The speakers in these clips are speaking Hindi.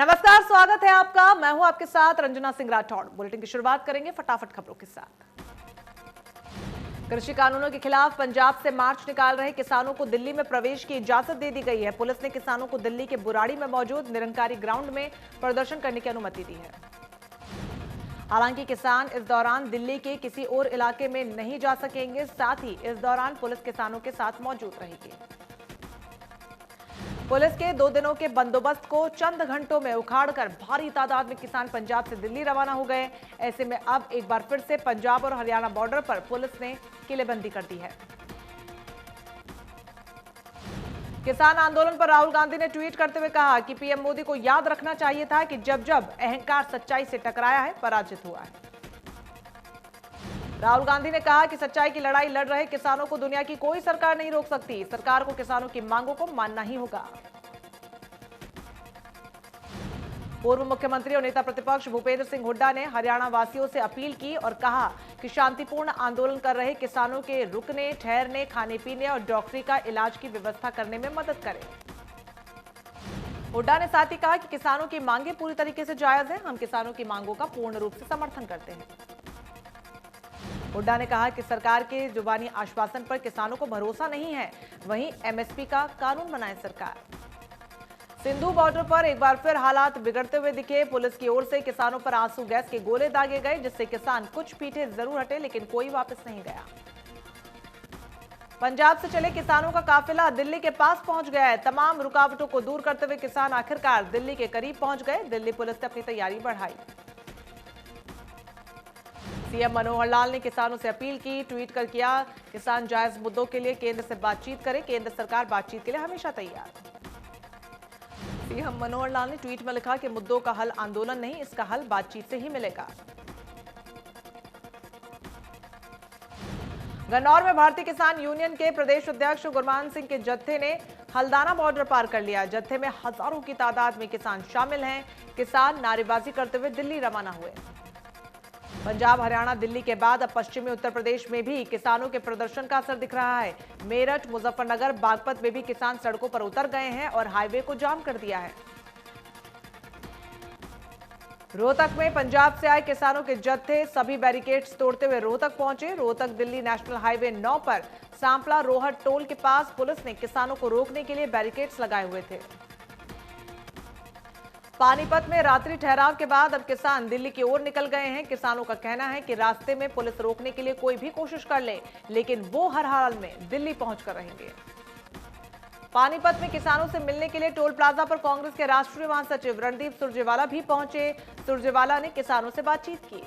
नमस्कार, स्वागत है आपका। मैं हूं आपके साथ रंजना सिंह राठौड़। बुलेटिन की शुरुआत करेंगे फटाफट खबरों के साथ। कृषि कानूनों के खिलाफ पंजाब से मार्च निकाल रहे किसानों को दिल्ली में प्रवेश की इजाजत दे दी गई है। पुलिस ने किसानों को दिल्ली के बुराड़ी में मौजूद निरंकारी ग्राउंड में प्रदर्शन करने की अनुमति दी है। हालांकि किसान इस दौरान दिल्ली के किसी और इलाके में नहीं जा सकेंगे। साथ ही इस दौरान पुलिस किसानों के साथ मौजूद रहेगी। पुलिस के 2 दिनों के बंदोबस्त को चंद घंटों में उखाड़कर भारी तादाद में किसान पंजाब से दिल्ली रवाना हो गए। ऐसे में अब एक बार फिर से पंजाब और हरियाणा बॉर्डर पर पुलिस ने किलेबंदी कर दी है। किसान आंदोलन पर राहुल गांधी ने ट्वीट करते हुए कहा कि पीएम मोदी को याद रखना चाहिए था कि जब जब अहंकार सच्चाई से टकराया है, पराजित हुआ है। राहुल गांधी ने कहा कि सच्चाई की लड़ाई लड़ रहे किसानों को दुनिया की कोई सरकार नहीं रोक सकती। सरकार को किसानों की मांगों को मानना ही होगा। पूर्व मुख्यमंत्री और नेता प्रतिपक्ष भूपेंद्र सिंह हुड्डा ने हरियाणा वासियों से अपील की और कहा कि शांतिपूर्ण आंदोलन कर रहे किसानों के रुकने, ठहरने, खाने पीने और डॉक्टरी का इलाज की व्यवस्था करने में मदद करें। हुड्डा ने साथ ही कहा कि किसानों की मांगे पूरी तरीके से जायज है। हम किसानों की मांगों का पूर्ण रूप से समर्थन करते हैं। हुड्डा ने कहा कि सरकार के जुबानी आश्वासन पर किसानों को भरोसा नहीं है। वहीं एमएसपी का कानून बनाए सरकार। सिंधु बॉर्डर पर एक बार फिर हालात बिगड़ते हुए दिखे। पुलिस की ओर से किसानों पर आंसू गैस के गोले दागे गए, जिससे किसान कुछ पीछे जरूर हटे, लेकिन कोई वापस नहीं गया। पंजाब से चले किसानों का काफिला दिल्ली के पास पहुंच गया है। तमाम रुकावटों को दूर करते हुए किसान आखिरकार दिल्ली के करीब पहुंच गए। दिल्ली पुलिस ने अपनी तैयारी बढ़ाई। सीएम मनोहर लाल ने किसानों से अपील की। ट्वीट कर किया, किसान जायज मुद्दों के लिए केंद्र से बातचीत करें। केंद्र सरकार बातचीत के लिए हमेशा तैयार। सीएम मनोहर लाल ने ट्वीट में लिखा कि मुद्दों का हल आंदोलन नहीं, इसका हल बातचीत से ही मिलेगा। गन्नौर में भारतीय किसान यूनियन के प्रदेश अध्यक्ष गुरमान सिंह के जत्थे ने हल्दाना बॉर्डर पार कर लिया। जत्थे में हजारों की तादाद में किसान शामिल हैं। किसान नारेबाजी करते हुए दिल्ली रवाना हुए। पंजाब, हरियाणा, दिल्ली के बाद अब पश्चिमी उत्तर प्रदेश में भी किसानों के प्रदर्शन का असर दिख रहा है। मेरठ, मुजफ्फरनगर, बागपत में भी किसान सड़कों पर उतर गए हैं और हाईवे को जाम कर दिया है। रोहतक में पंजाब से आए किसानों के जत्थे सभी बैरिकेड्स तोड़ते हुए रोहतक पहुंचे। रोहतक दिल्ली नेशनल हाईवे 9 पर सांपला रोहट टोल के पास पुलिस ने किसानों को रोकने के लिए बैरिकेड्स लगाए हुए थे। पानीपत में रात्रि ठहराव के बाद अब किसान दिल्ली की ओर निकल गए हैं। किसानों का कहना है कि रास्ते में पुलिस रोकने के लिए कोई भी कोशिश कर ले, लेकिन वो हर हाल में दिल्ली पहुंचकर रहेंगे। पानीपत में किसानों से मिलने के लिए टोल प्लाजा पर कांग्रेस के राष्ट्रीय महासचिव रणदीप सुरजेवाला भी पहुंचे। सुरजेवाला ने किसानों से बातचीत की।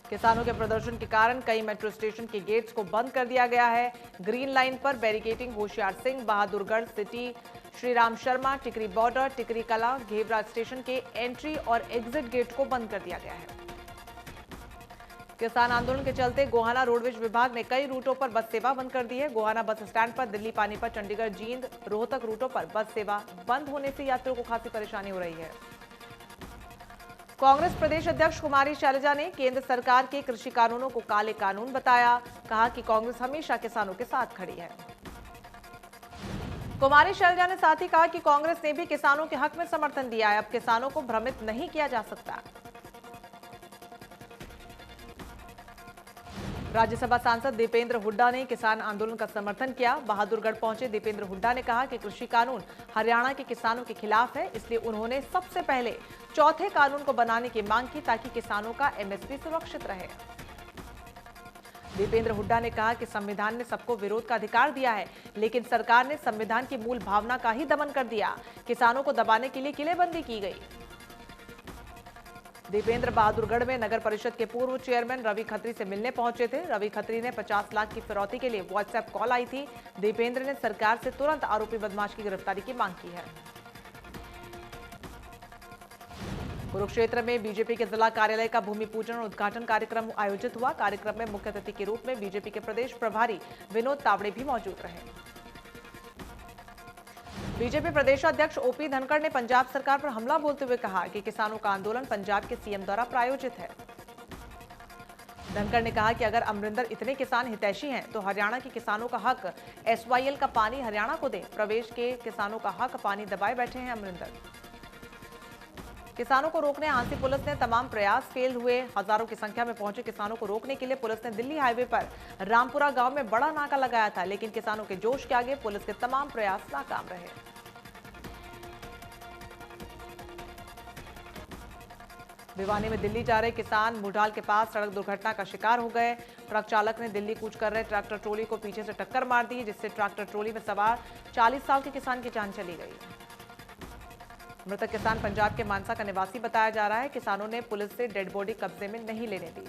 किसानों के प्रदर्शन के कारण कई मेट्रो स्टेशन के गेट्स को बंद कर दिया गया है। ग्रीन लाइन पर बैरिकेडिंग होशियार सिंह, बहादुरगढ़ सिटी, श्रीराम शर्मा, टिकरी बॉर्डर, टिकरी कला, घेवरा स्टेशन के एंट्री और एग्जिट गेट को बंद कर दिया गया है। किसान आंदोलन के चलते गोहाना रोडवेज विभाग ने कई रूटों पर बस सेवा बंद कर दी है। गोहाना बस स्टैंड पर दिल्ली, पानीपत, चंडीगढ़, जींद, रोहतक रूटों पर बस सेवा बंद होने से यात्रियों को खासी परेशानी हो रही है। कांग्रेस प्रदेश अध्यक्ष कुमारी शैलजा ने केंद्र सरकार के कृषि कानूनों को काले कानून बताया। कहा कि कांग्रेस हमेशा किसानों के साथ खड़ी है। कुमारी शैलजा ने साथ ही कहा कि कांग्रेस ने भी किसानों के हक में समर्थन दिया है। अब किसानों को भ्रमित नहीं किया जा सकता। राज्यसभा सांसद दीपेंद्र हुड्डा ने किसान आंदोलन का समर्थन किया। बहादुरगढ़ पहुंचे दीपेंद्र हुड्डा ने कहा कि कृषि कानून हरियाणा के किसानों के खिलाफ है, इसलिए उन्होंने सबसे पहले चौथे कानून को बनाने की मांग की ताकि किसानों का एमएसपी सुरक्षित रहे। दीपेंद्र हुड्डा ने कहा कि संविधान ने सबको विरोध का अधिकार दिया है, लेकिन सरकार ने संविधान की मूल भावना का ही दमन कर दिया। किसानों को दबाने के लिए किलेबंदी की गई। दीपेंद्र बहादुरगढ़ में नगर परिषद के पूर्व चेयरमैन रवि खत्री से मिलने पहुंचे थे। रवि खत्री ने 50 लाख की फिरौती के लिए व्हाट्सएप कॉल आई थी। दीपेंद्र ने सरकार से तुरंत आरोपी बदमाश की गिरफ्तारी की मांग की है। कुरुक्षेत्र में बीजेपी के जिला कार्यालय का भूमि पूजन और उद्घाटन कार्यक्रम आयोजित हुआ। कार्यक्रम में मुख्य अतिथि के रूप में बीजेपी के प्रदेश प्रभारी विनोद तावड़े भी मौजूद रहे। बीजेपी प्रदेशाध्यक्ष ओपी धनखड़ ने पंजाब सरकार पर हमला बोलते हुए कहा कि किसानों का आंदोलन पंजाब के सीएम द्वारा प्रायोजित है। धनखड़ ने कहा कि अगर अमरिंदर इतने किसान हितैषी हैं तो हरियाणा के किसानों का हक एसवाईएल का पानी हरियाणा को दें। प्रदेश के किसानों का हक पानी दबाए बैठे हैं अमरिंदर। किसानों को रोकने हांसी पुलिस ने तमाम प्रयास फेल हुए। हजारों की संख्या में पहुंचे किसानों को रोकने के लिए पुलिस ने दिल्ली हाईवे पर रामपुरा गांव में बड़ा नाका लगाया था, लेकिन किसानों के जोश के आगे पुलिस के तमाम प्रयास नाकाम रहे। भिवानी में दिल्ली जा रहे किसान मुढाल के पास सड़क दुर्घटना का शिकार हो गए। ट्रक चालक ने दिल्ली कूच कर रहे ट्रैक्टर ट्रॉली को पीछे से टक्कर मार दी, जिससे ट्रैक्टर ट्रॉली में सवार 40 साल के किसान की जान चली गई। मृतक किसान पंजाब के मानसा का निवासी बताया जा रहा है। किसानों ने पुलिस से डेड बॉडी कब्जे में नहीं लेने दी।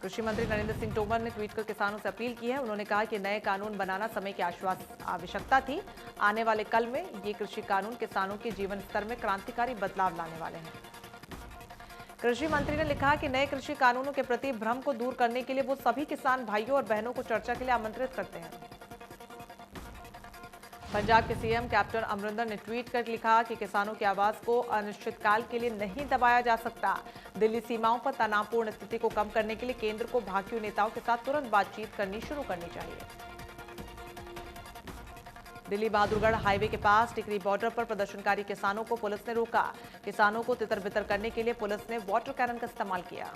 कृषि मंत्री नरेंद्र सिंह तोमर ने ट्वीट कर किसानों से अपील की है। उन्होंने कहा कि नए कानून बनाना समय की आवश्यकता थी। आने वाले कल में ये कृषि कानून किसानों के जीवन स्तर में क्रांतिकारी बदलाव लाने वाले हैं। कृषि मंत्री ने लिखा कि नए कृषि कानूनों के प्रति भ्रम को दूर करने के लिए वो सभी किसान भाइयों और बहनों को चर्चा के लिए आमंत्रित करते हैं। पंजाब के सीएम कैप्टन अमरिंदर ने ट्वीट कर लिखा कि किसानों की आवाज को अनिश्चितकाल के लिए नहीं दबाया जा सकता। दिल्ली सीमाओं पर तनावपूर्ण स्थिति को कम करने के लिए केंद्र को भाकियू नेताओं के साथ तुरंत बातचीत करनी शुरू करनी चाहिए। दिल्ली बहादुरगढ़ हाईवे के पास टिकरी बॉर्डर पर प्रदर्शनकारी किसानों को पुलिस ने रोका। किसानों को तितर बितर करने के लिए पुलिस ने वाटर कैनन का इस्तेमाल किया।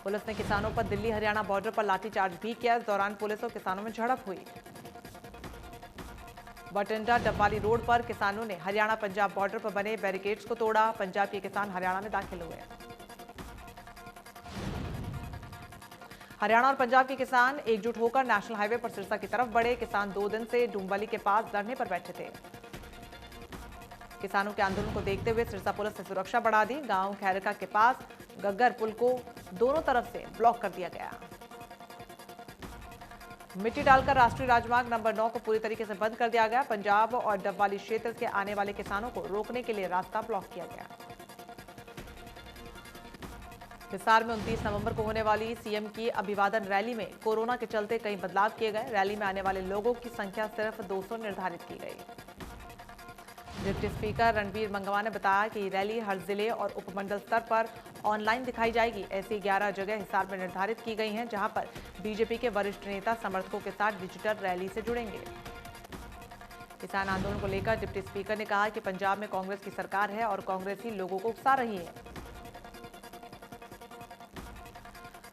पुलिस ने किसानों पर दिल्ली हरियाणा बॉर्डर पर लाठीचार्ज भी किया। इस दौरान पुलिस और किसानों में झड़प हुई। बटिंडा डब्बाली रोड पर किसानों ने हरियाणा पंजाब बॉर्डर पर बने बैरिकेड्स को तोड़ा। पंजाब के किसान हरियाणा में दाखिल हुए। हरियाणा और पंजाब के किसान एकजुट होकर नेशनल हाईवे पर सिरसा की तरफ बढ़े। किसान 2 दिन से डूंबली के पास धरने पर बैठे थे। किसानों के आंदोलन को देखते हुए सिरसा पुलिस ने सुरक्षा बढ़ा दी। गांव खैरका के पास गग्गर पुल को दोनों तरफ से ब्लॉक कर दिया गया। मिट्टी डालकर राष्ट्रीय राजमार्ग नंबर 9 को पूरी तरीके से बंद कर दिया गया। पंजाब और डब्बाली क्षेत्र के आने वाले किसानों को रोकने के लिए रास्ता ब्लॉक किया गया। हिसार में 29 नवंबर को होने वाली सीएम की अभिवादन रैली में कोरोना के चलते कई बदलाव किए गए। रैली में आने वाले लोगों की संख्या सिर्फ 200 निर्धारित की गई। डिप्टी स्पीकर रणबीर मंगवा ने बताया कि रैली हर जिले और उपमंडल स्तर पर ऑनलाइन दिखाई जाएगी। ऐसी 11 जगह हिसार में निर्धारित की गई हैं, जहां पर बीजेपी के वरिष्ठ नेता समर्थकों के साथ डिजिटल रैली से जुड़ेंगे। किसान आंदोलन को लेकर डिप्टी स्पीकर ने कहा कि पंजाब में कांग्रेस की सरकार है और कांग्रेस ही लोगों को उकसा रही है।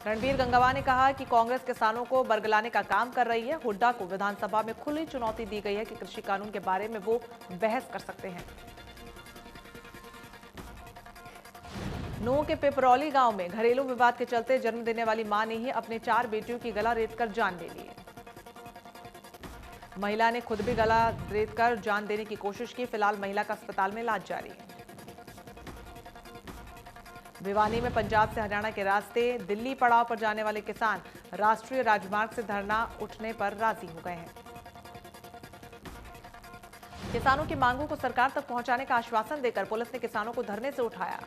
रणबीर गंगवा ने कहा कि कांग्रेस किसानों को बरगलाने का काम कर रही है। हुड्डा को विधानसभा में खुली चुनौती दी गई है कि कृषि कानून के बारे में वो बहस कर सकते हैं। नूंह के पिपरौली गांव में घरेलू विवाद के चलते जन्म देने वाली मां ने ही अपने 4 बेटियों की गला रेतकर जान ले ली। महिला ने खुद भी गला रेतकर जान देने की कोशिश की। फिलहाल महिला का अस्पताल में इलाज जारी है। भिवानी में पंजाब से हरियाणा के रास्ते दिल्ली पड़ाव पर जाने वाले किसान राष्ट्रीय राजमार्ग से धरना उठने पर राजी हो गए हैं। किसानों की मांगों को सरकार तक पहुंचाने का आश्वासन देकर पुलिस ने किसानों को धरने से उठाया।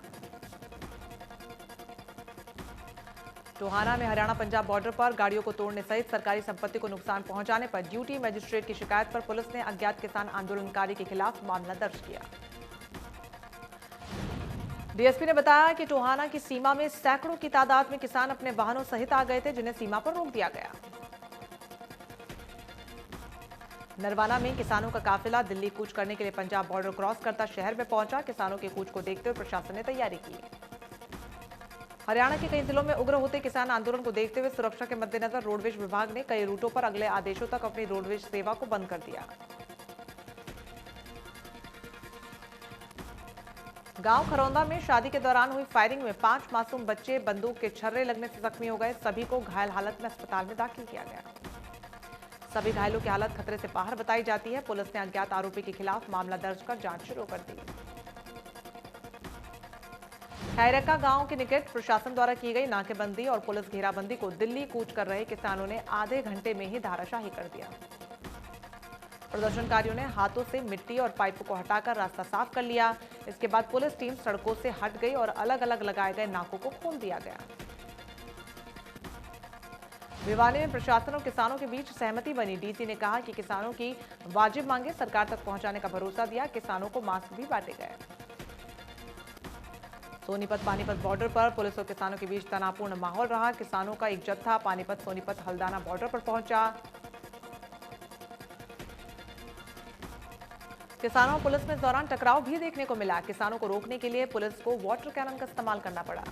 टोहाना में हरियाणा पंजाब बॉर्डर पर गाड़ियों को तोड़ने सहित सरकारी संपत्ति को नुकसान पहुंचाने पर ड्यूटी मजिस्ट्रेट की शिकायत पर पुलिस ने अज्ञात किसान आंदोलनकारी के खिलाफ मामला दर्ज किया। डीएसपी ने बताया कि टोहाना की सीमा में सैकड़ों की तादाद में किसान अपने वाहनों सहित आ गए थे, जिन्हें सीमा पर रोक दिया गया। नरवाना में किसानों का काफिला दिल्ली कूच करने के लिए पंजाब बॉर्डर क्रॉस करता शहर में पहुंचा। किसानों के कूच को देखते हुए प्रशासन ने तैयारी की। हरियाणा के कई जिलों में उग्र होते किसान आंदोलन को देखते हुए सुरक्षा के मद्देनजर रोडवेज विभाग ने कई रूटों पर अगले आदेशों तक अपनी रोडवेज सेवा को बंद कर दिया। गांव खरौंदा में शादी के दौरान हुई फायरिंग में 5 मासूम बच्चे बंदूक के छर्रे लगने से जख्मी हो गए। सभी को घायल हालत में अस्पताल में दाखिल किया गया। सभी घायलों की हालत खतरे से बाहर बताई जाती है। पुलिस ने अज्ञात आरोपी के खिलाफ मामला दर्ज कर जांच शुरू कर दी। खैरका गांव के निकट प्रशासन द्वारा की गई नाकेबंदी और पुलिस घेराबंदी को दिल्ली कूच कर रहे किसानों ने आधे घंटे में ही धाराशाही कर दिया। प्रदर्शनकारियों ने हाथों से मिट्टी और पाइपों को हटाकर रास्ता साफ कर लिया। इसके बाद पुलिस टीम सड़कों से हट गई और अलग अलग लगाए गए नाकों को खोल दिया गया। भिवानी में प्रशासन और किसानों के बीच सहमति बनी। डीसी ने कहा कि किसानों की वाजिब मांगे सरकार तक पहुंचाने का भरोसा दिया। किसानों को मास्क भी बांटे गए। सोनीपत पानीपत बॉर्डर पर पुलिस और किसानों के बीच तनावपूर्ण माहौल रहा। किसानों का एक जत्था पानीपत सोनीपत हल्दाना बॉर्डर पर पहुंचा। किसानों और पुलिस में इस दौरान टकराव भी देखने को मिला। किसानों को रोकने के लिए पुलिस को वाटर कैनन का इस्तेमाल करना पड़ा।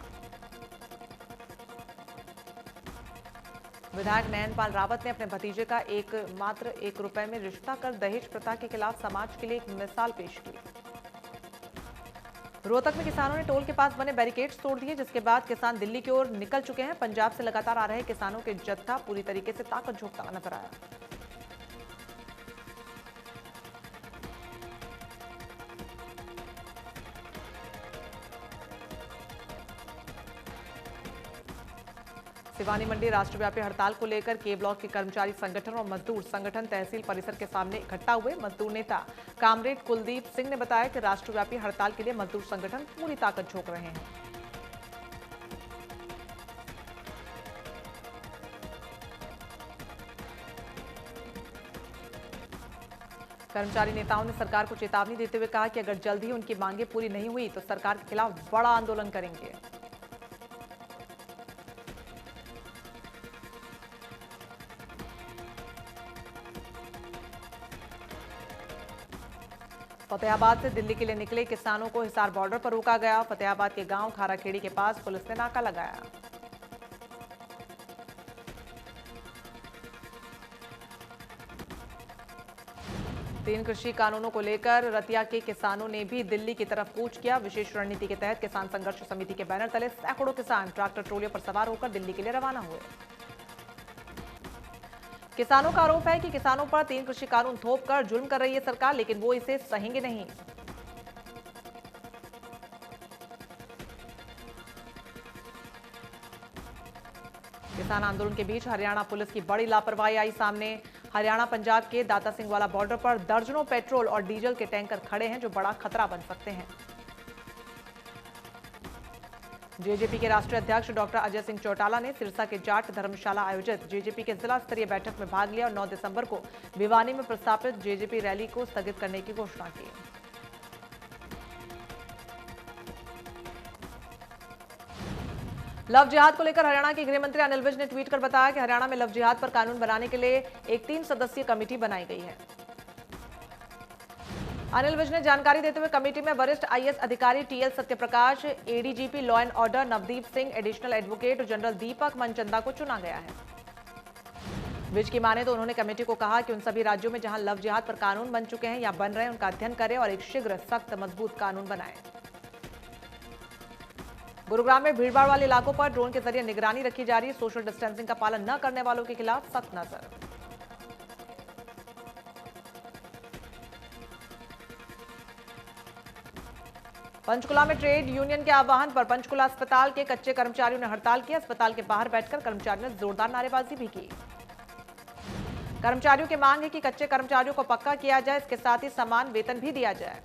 विधायक नयनपाल रावत ने अपने भतीजे का मात्र 1 रुपए में रिश्ता कर दहेज प्रथा के खिलाफ समाज के लिए एक मिसाल पेश की। रोहतक में किसानों ने टोल के पास बने बैरिकेड्स तोड़ दिए, जिसके बाद किसान दिल्ली की ओर निकल चुके हैं। पंजाब से लगातार आ रहे किसानों के जत्था पूरी तरीके से ताकत झोंकता हुआ नजर आया। सिवानी मंडी राष्ट्रव्यापी हड़ताल को लेकर के ब्लॉक के कर्मचारी संगठन और मजदूर संगठन तहसील परिसर के सामने इकट्ठा हुए। मजदूर नेता कामरेड कुलदीप सिंह ने बताया कि राष्ट्रव्यापी हड़ताल के लिए मजदूर संगठन पूरी ताकत झोंक रहे हैं। कर्मचारी नेताओं ने सरकार को चेतावनी देते हुए कहा कि अगर जल्द ही उनकी मांगे पूरी नहीं हुई तो सरकार के खिलाफ बड़ा आंदोलन करेंगे। फतेहाबाद से दिल्ली के लिए निकले किसानों को हिसार बॉर्डर पर रोका गया। फतेहाबाद के गांव खाराखेड़ी के पास पुलिस ने नाका लगाया। तीन कृषि कानूनों को लेकर रतिया के किसानों ने भी दिल्ली की तरफ कूच किया। विशेष रणनीति के तहत किसान संघर्ष समिति के बैनर तले सैकड़ों किसान ट्रैक्टर ट्रोलियों पर सवार होकर दिल्ली के लिए रवाना हुए। किसानों का आरोप है कि किसानों पर 3 कृषि कानून थोपकर जुल्म कर रही है सरकार, लेकिन वो इसे सहेंगे नहीं। किसान आंदोलन के बीच हरियाणा पुलिस की बड़ी लापरवाही आई सामने। हरियाणा पंजाब के दाता सिंह वाला बॉर्डर पर दर्जनों पेट्रोल और डीजल के टैंकर खड़े हैं, जो बड़ा खतरा बन सकते हैं। जेजेपी के राष्ट्रीय अध्यक्ष डॉक्टर अजय सिंह चौटाला ने सिरसा के जाट धर्मशाला आयोजित जेजेपी के जिला स्तरीय बैठक में भाग लिया और 9 दिसंबर को भिवानी में प्रस्तावित जेजेपी रैली को स्थगित करने की घोषणा की। लव जिहाद को लेकर हरियाणा के गृह मंत्री अनिल विज ने ट्वीट कर बताया कि हरियाणा में लव जिहाद पर कानून बनाने के लिए एक 3 सदस्यीय कमेटी बनाई गई है। अनिल विज ने जानकारी देते हुए कमेटी में वरिष्ठ आईएएस अधिकारी TL Satyaprakash, ADGP law and order Navdeep Singh, additional advocate general Deepak Manchanda को चुना गया है। विज की माने तो उन्होंने कमेटी को कहा कि उन सभी राज्यों में जहां लव जिहाद पर कानून बन चुके हैं या बन रहे हैं, उनका अध्ययन करें और एक शीघ्र सख्त मजबूत कानून बनाएं। गुरुग्राम में भीड़भाड़ वाले इलाकों पर ड्रोन के जरिए निगरानी रखी जा रही है। सोशल डिस्टेंसिंग का पालन न करने वालों के खिलाफ सख्त नजर। पंचकुला में ट्रेड यूनियन के आह्वान पर पंचकुला अस्पताल के कच्चे कर्मचारियों ने हड़ताल की। अस्पताल के बाहर बैठकर कर्मचारियों ने जोरदार नारेबाजी भी की। कर्मचारियों की मांग है कि कच्चे कर्मचारियों को पक्का किया जाए, इसके साथ ही समान वेतन भी दिया जाए।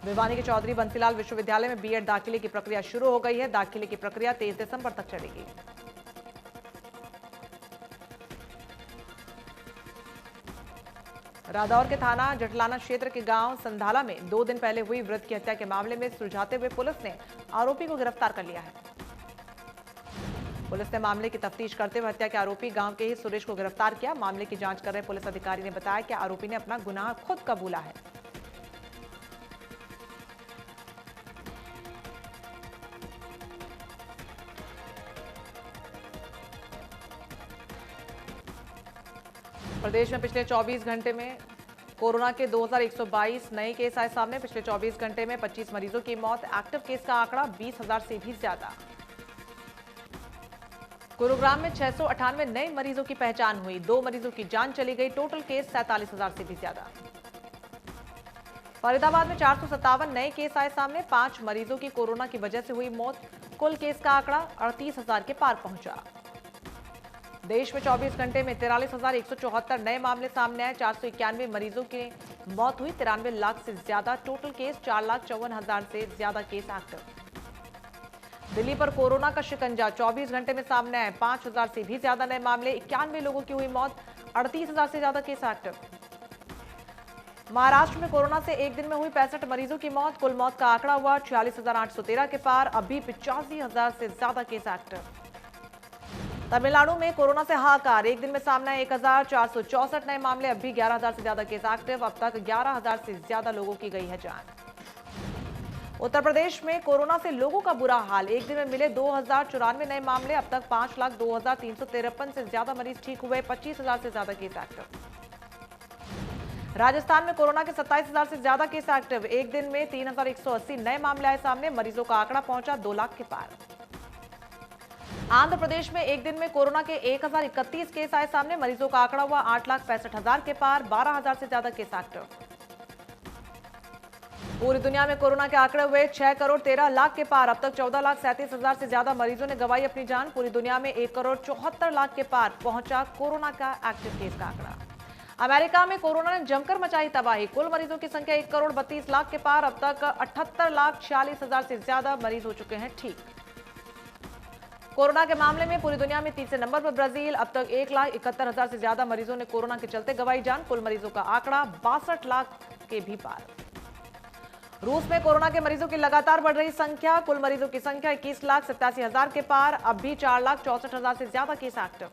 भिवानी के चौधरी बंसीलाल विश्वविद्यालय में बीएड दाखिले की प्रक्रिया शुरू हो गई है। दाखिले की प्रक्रिया 23 दिसंबर तक चलेगी। रादौर के थाना जटलाना क्षेत्र के गांव संधाला में 2 दिन पहले हुई वृद्ध की हत्या के मामले में सुलझाते हुए पुलिस ने आरोपी को गिरफ्तार कर लिया है। पुलिस ने मामले की तफ्तीश करते हुए हत्या के आरोपी गांव के ही सुरेश को गिरफ्तार किया। मामले की जांच कर रहे पुलिस अधिकारी ने बताया कि आरोपी ने अपना गुनाह खुद कबूला है। प्रदेश में पिछले 24 घंटे में कोरोना के 2122 नए केस आए सामने। पिछले 24 घंटे में 25 मरीजों की मौत। एक्टिव केस का आंकड़ा 20,000 से भी ज्यादा। गुरुग्राम में 698 नए मरीजों की पहचान हुई। 2 मरीजों की जान चली गई। टोटल केस 47,000 से भी ज्यादा। फरीदाबाद में 457 नए केस आए सामने। 5 मरीजों की कोरोना की वजह से हुई मौत। कुल केस का आंकड़ा 38,000 के पार पहुंचा। देश में 24 घंटे में 43,174 नए मामले सामने आए। 491 मरीजों की मौत हुई। 93 लाख से ज्यादा टोटल केस। 4,54,000 से ज्यादा केस एक्टिव। दिल्ली पर कोरोना का शिकंजा 24 घंटे में सामने आए। 5,000 से भी ज्यादा नए मामले। 91 लोगों की हुई मौत। 38,000 से ज्यादा केस एक्टिव। महाराष्ट्र में कोरोना से एक दिन में हुई 65 मरीजों की मौत। कुल मौत का आंकड़ा हुआ 46,813 के पार। अभी 85,000 से ज्यादा केस एक्टिव। तमिलनाडु में कोरोना से हाहाकार। एक दिन में सामने आए 1,464 नए मामले। अब भी 11,000 से ज्यादा केस एक्टिव। अब तक 11,000 से ज्यादा लोगों की गई है जान। उत्तर प्रदेश में कोरोना से लोगों का बुरा हाल। एक दिन में मिले 2,094 नए मामले। अब तक 5,02,353 से ज्यादा मरीज ठीक हुए। 25,000 से ज्यादा केस एक्टिव। राजस्थान में कोरोना के 27,000 से ज्यादा केस एक्टिव। एक दिन में 3,180 नए मामले आए सामने। मरीजों का आंकड़ा पहुंचा 2 लाख के पार। आंध्र प्रदेश में एक दिन में कोरोना के 1,031 केस आए सामने। मरीजों का आंकड़ा हुआ 8,65,000 के पार। 12,000 से ज्यादा केस एक्टिव। पूरी दुनिया में कोरोना के आंकड़े हुए 6 करोड़ 13 लाख के पार। अब तक 14,37,000 से ज्यादा मरीजों ने गंवाई अपनी जान। पूरी दुनिया में 1 करोड़ 74 लाख के पार पहुंचा कोरोना का एक्टिव केस का आंकड़ा। अमेरिका में कोरोना ने जमकर मचाई तबाही। कुल मरीजों की संख्या 1 करोड़ 32 लाख के पार। अब तक 78,46,000 से ज्यादा मरीज हो चुके हैं ठीक। कोरोना के मामले में पूरी दुनिया में तीसरे नंबर पर ब्राजील। अब तक 1,71,000 से ज्यादा मरीजों ने कोरोना के चलते गंवाई जान। कुल मरीजों का आंकड़ा 62 लाख के भी पार। रूस में कोरोना के मरीजों की लगातार बढ़ रही संख्या। कुल मरीजों की संख्या 21,87,000 के पार। अब भी 4,64,000 से ज्यादा केस एक्टिव।